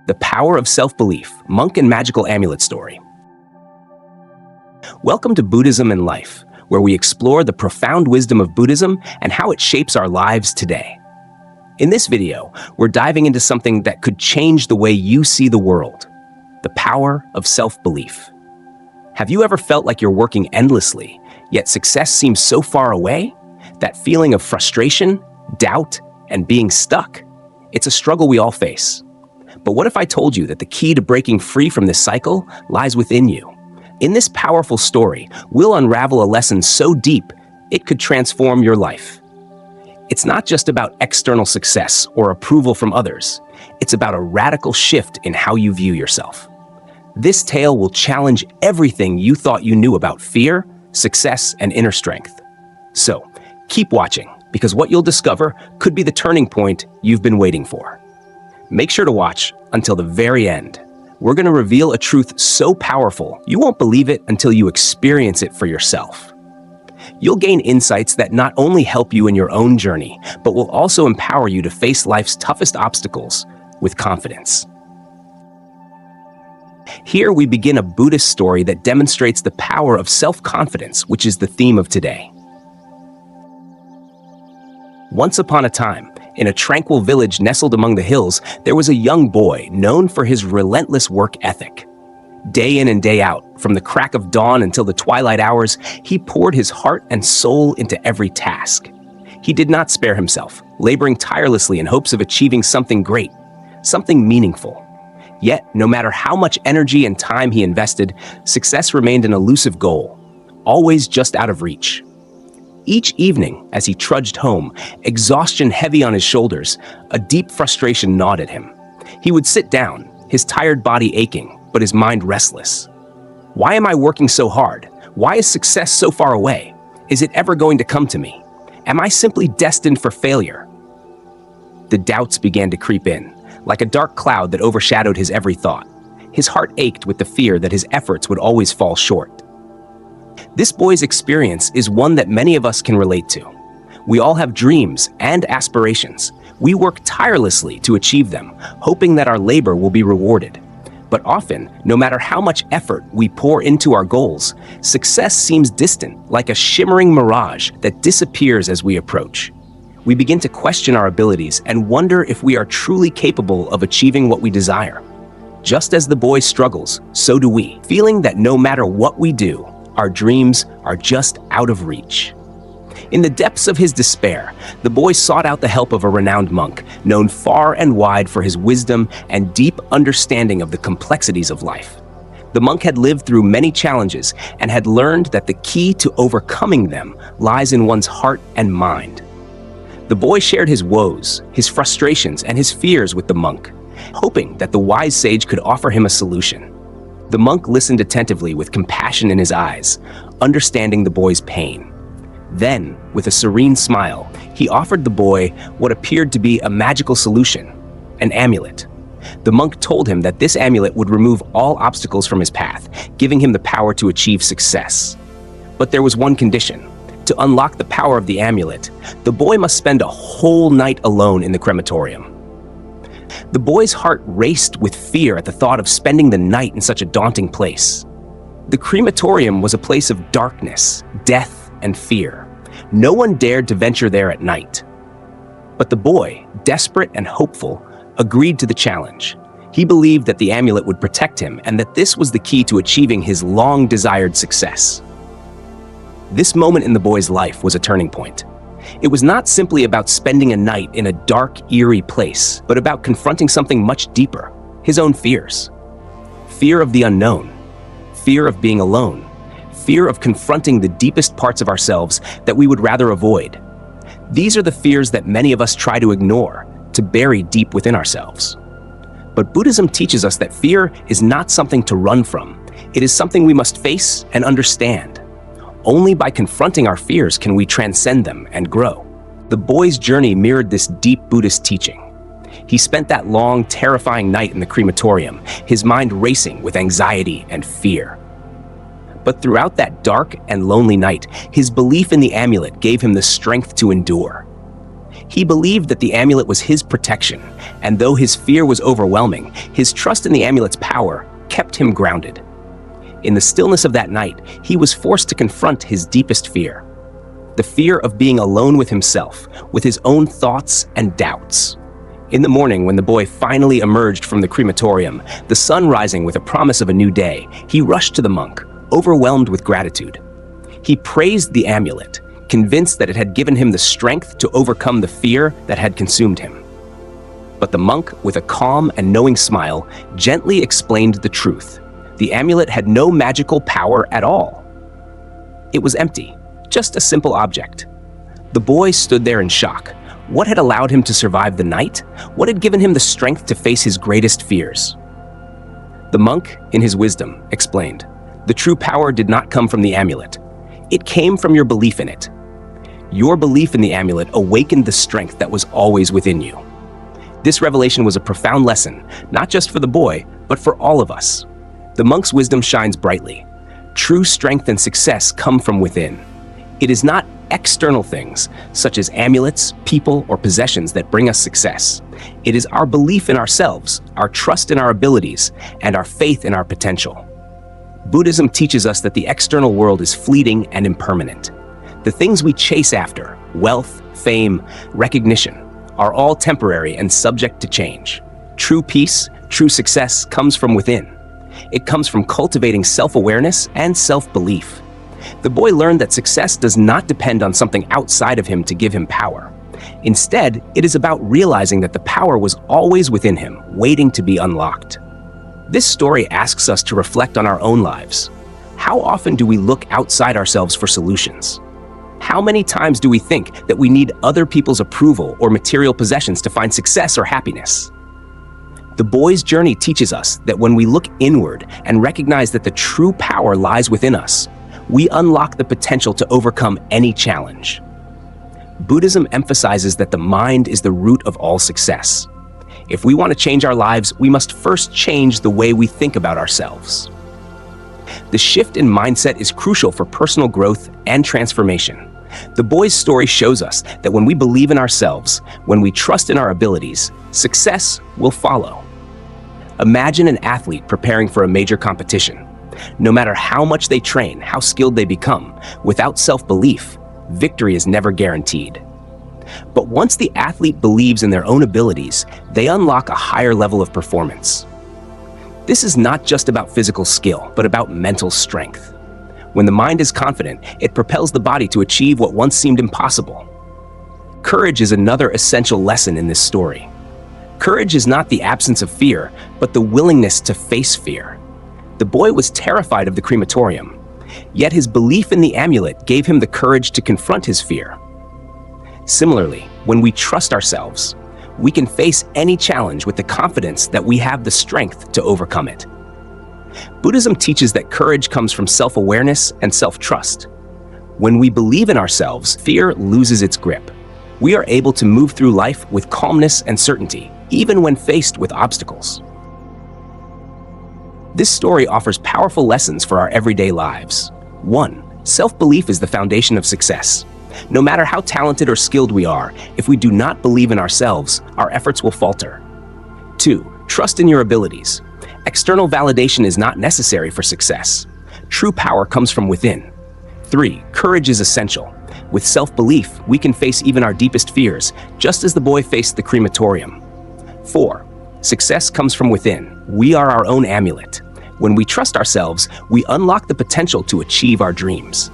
The Power of Self-Belief, Monk and Magical Amulet Story. Welcome to Buddhism and Life, where we explore the profound wisdom of Buddhism and how it shapes our lives today. In this video, we're diving into something that could change the way you see the world: the power of self-belief. Have you ever felt like you're working endlessly, yet success seems so far away? That feeling of frustration, doubt, and being stuck? It's a struggle we all face. But what if I told you that the key to breaking free from this cycle lies within you? In this powerful story, we'll unravel a lesson so deep, it could transform your life. It's not just about external success or approval from others. It's about a radical shift in how you view yourself. This tale will challenge everything you thought you knew about fear, success, and inner strength. So, keep watching, because what you'll discover could be the turning point you've been waiting for. Make sure to watch until the very end. We're going to reveal a truth so powerful, you won't believe it until you experience it for yourself. You'll gain insights that not only help you in your own journey, but will also empower you to face life's toughest obstacles with confidence. Here we begin a Buddhist story that demonstrates the power of self-confidence, which is the theme of today. Once upon a time, in a tranquil village nestled among the hills, there was a young boy known for his relentless work ethic. Day in and day out, from the crack of dawn until the twilight hours, he poured his heart and soul into every task. He did not spare himself, laboring tirelessly in hopes of achieving something great, something meaningful. Yet, no matter how much energy and time he invested, success remained an elusive goal, always just out of reach. Each evening, as he trudged home, exhaustion heavy on his shoulders, a deep frustration gnawed at him. He would sit down, his tired body aching, but his mind restless. Why am I working so hard? Why is success so far away? Is it ever going to come to me? Am I simply destined for failure? The doubts began to creep in, like a dark cloud that overshadowed his every thought. His heart ached with the fear that his efforts would always fall short. This boy's experience is one that many of us can relate to. We all have dreams and aspirations. We work tirelessly to achieve them, hoping that our labor will be rewarded. But often, no matter how much effort we pour into our goals, success seems distant, like a shimmering mirage that disappears as we approach. We begin to question our abilities and wonder if we are truly capable of achieving what we desire. Just as the boy struggles, so do we, feeling that no matter what we do, our dreams are just out of reach. In the depths of his despair, the boy sought out the help of a renowned monk, known far and wide for his wisdom and deep understanding of the complexities of life. The monk had lived through many challenges and had learned that the key to overcoming them lies in one's heart and mind. The boy shared his woes, his frustrations, and his fears with the monk, hoping that the wise sage could offer him a solution. The monk listened attentively with compassion in his eyes, understanding the boy's pain. Then, with a serene smile, he offered the boy what appeared to be a magical solution: an amulet. The monk told him that this amulet would remove all obstacles from his path, giving him the power to achieve success. But there was one condition. To unlock the power of the amulet, the boy must spend a whole night alone in the crematorium. The boy's heart raced with fear at the thought of spending the night in such a daunting place. The crematorium was a place of darkness, death, and fear. No one dared to venture there at night. But the boy, desperate and hopeful, agreed to the challenge. He believed that the amulet would protect him and that this was the key to achieving his long-desired success. This moment in the boy's life was a turning point. It was not simply about spending a night in a dark, eerie place, but about confronting something much deeper: his own fears. Fear of the unknown, fear of being alone, fear of confronting the deepest parts of ourselves that we would rather avoid. These are the fears that many of us try to ignore, to bury deep within ourselves. But Buddhism teaches us that fear is not something to run from. It is something we must face and understand. Only by confronting our fears can we transcend them and grow. The boy's journey mirrored this deep Buddhist teaching. He spent that long, terrifying night in the crematorium, his mind racing with anxiety and fear. But throughout that dark and lonely night, his belief in the amulet gave him the strength to endure. He believed that the amulet was his protection, and though his fear was overwhelming, his trust in the amulet's power kept him grounded. In the stillness of that night, he was forced to confront his deepest fear: the fear of being alone with himself, with his own thoughts and doubts. In the morning, when the boy finally emerged from the crematorium, the sun rising with a promise of a new day, he rushed to the monk, overwhelmed with gratitude. He praised the amulet, convinced that it had given him the strength to overcome the fear that had consumed him. But the monk, with a calm and knowing smile, gently explained the truth. The amulet had no magical power at all. It was empty, just a simple object. The boy stood there in shock. What had allowed him to survive the night? What had given him the strength to face his greatest fears? The monk, in his wisdom, explained, "The true power did not come from the amulet. It came from your belief in it. Your belief in the amulet awakened the strength that was always within you." This revelation was a profound lesson, not just for the boy, but for all of us. The monk's wisdom shines brightly. True strength and success come from within. It is not external things, such as amulets, people, or possessions that bring us success. It is our belief in ourselves, our trust in our abilities, and our faith in our potential. Buddhism teaches us that the external world is fleeting and impermanent. The things we chase after, wealth, fame, recognition, are all temporary and subject to change. True peace, true success comes from within. It comes from cultivating self-awareness and self-belief. The boy learned that success does not depend on something outside of him to give him power. Instead, it is about realizing that the power was always within him, waiting to be unlocked. This story asks us to reflect on our own lives. How often do we look outside ourselves for solutions? How many times do we think that we need other people's approval or material possessions to find success or happiness? The boy's journey teaches us that when we look inward and recognize that the true power lies within us, we unlock the potential to overcome any challenge. Buddhism emphasizes that the mind is the root of all success. If we want to change our lives, we must first change the way we think about ourselves. The shift in mindset is crucial for personal growth and transformation. The boy's story shows us that when we believe in ourselves, when we trust in our abilities, success will follow. Imagine an athlete preparing for a major competition. No matter how much they train, how skilled they become, without self-belief, victory is never guaranteed. But once the athlete believes in their own abilities, they unlock a higher level of performance. This is not just about physical skill, but about mental strength. When the mind is confident, it propels the body to achieve what once seemed impossible. Courage is another essential lesson in this story. Courage is not the absence of fear, but the willingness to face fear. The boy was terrified of the crematorium, yet his belief in the amulet gave him the courage to confront his fear. Similarly, when we trust ourselves, we can face any challenge with the confidence that we have the strength to overcome it. Buddhism teaches that courage comes from self-awareness and self-trust. When we believe in ourselves, fear loses its grip. We are able to move through life with calmness and certainty, even when faced with obstacles. This story offers powerful lessons for our everyday lives. 1. Self-belief is the foundation of success. No matter how talented or skilled we are, if we do not believe in ourselves, our efforts will falter. 2. Trust in your abilities. External validation is not necessary for success. True power comes from within. 3. Courage is essential. With self-belief, we can face even our deepest fears, just as the boy faced the crematorium. 4. Success comes from within. We are our own amulet. When we trust ourselves, we unlock the potential to achieve our dreams.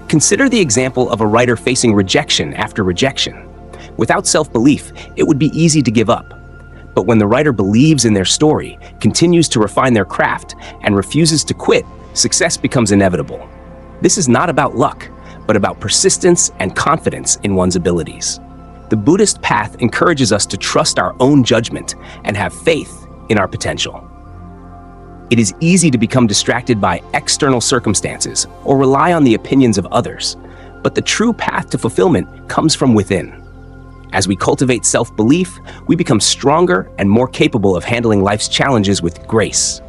Consider the example of a writer facing rejection after rejection. Without self-belief, it would be easy to give up. But when the writer believes in their story, continues to refine their craft, and refuses to quit, success becomes inevitable. This is not about luck, but about persistence and confidence in one's abilities. The Buddhist path encourages us to trust our own judgment and have faith in our potential. It is easy to become distracted by external circumstances or rely on the opinions of others, but the true path to fulfillment comes from within. As we cultivate self-belief, we become stronger and more capable of handling life's challenges with grace.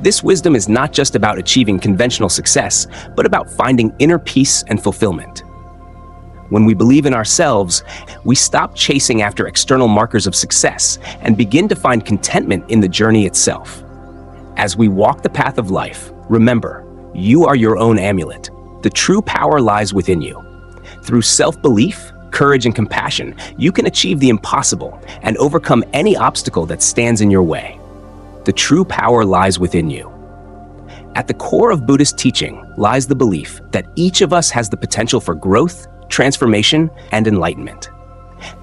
This wisdom is not just about achieving conventional success, but about finding inner peace and fulfillment. When we believe in ourselves, we stop chasing after external markers of success and begin to find contentment in the journey itself. As we walk the path of life, remember, you are your own amulet. The true power lies within you. Through self-belief, courage, and compassion, you can achieve the impossible and overcome any obstacle that stands in your way. The true power lies within you. At the core of Buddhist teaching lies the belief that each of us has the potential for growth, transformation, and enlightenment.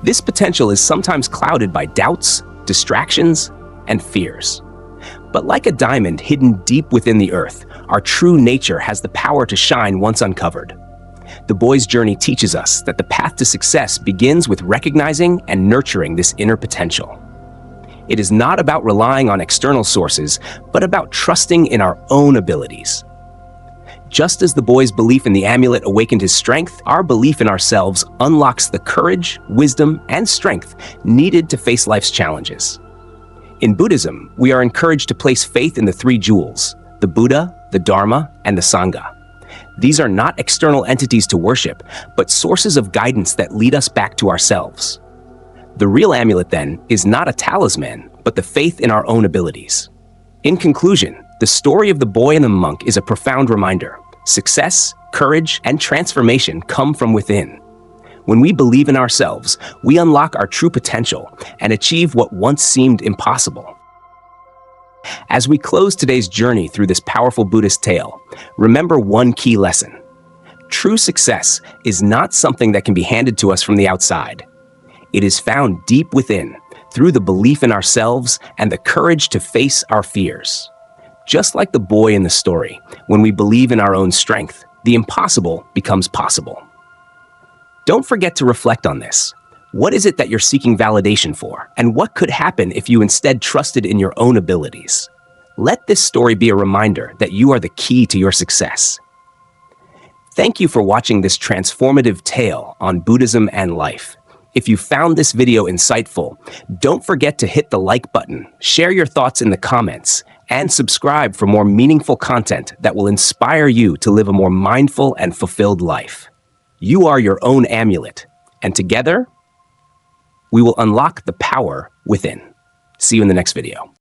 This potential is sometimes clouded by doubts, distractions, and fears. But like a diamond hidden deep within the earth, our true nature has the power to shine once uncovered. The boy's journey teaches us that the path to success begins with recognizing and nurturing this inner potential. It is not about relying on external sources, but about trusting in our own abilities. Just as the boy's belief in the amulet awakened his strength, our belief in ourselves unlocks the courage, wisdom, and strength needed to face life's challenges. In Buddhism, we are encouraged to place faith in the three jewels: the Buddha, the Dharma, and the Sangha. These are not external entities to worship, but sources of guidance that lead us back to ourselves. The real amulet, then, is not a talisman, but the faith in our own abilities. In conclusion, the story of the boy and the monk is a profound reminder. Success, courage, and transformation come from within. When we believe in ourselves, we unlock our true potential and achieve what once seemed impossible. As we close today's journey through this powerful Buddhist tale, remember one key lesson. True success is not something that can be handed to us from the outside. It is found deep within, through the belief in ourselves and the courage to face our fears. Just like the boy in the story, when we believe in our own strength, the impossible becomes possible. Don't forget to reflect on this. What is it that you're seeking validation for? And what could happen if you instead trusted in your own abilities? Let this story be a reminder that you are the key to your success. Thank you for watching this transformative tale on Buddhism and life. If you found this video insightful, don't forget to hit the like button, share your thoughts in the comments, and subscribe for more meaningful content that will inspire you to live a more mindful and fulfilled life. You are your own amulet, and together, we will unlock the power within. See you in the next video.